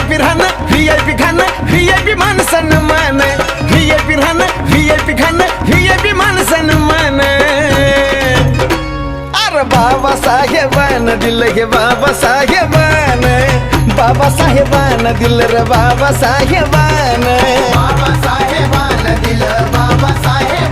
VIP राहणं VIP खाणं VIP मान सन्मान VIP राहणं VIP खाणं VIP मान सन्मान अरे बाबासाहेबानं दिलं गे बाबासाहेबानं बाबासाहेबानं दिलं रे बाबासाहेबानं बाबासाहेबानं दिलं बाबासाहेब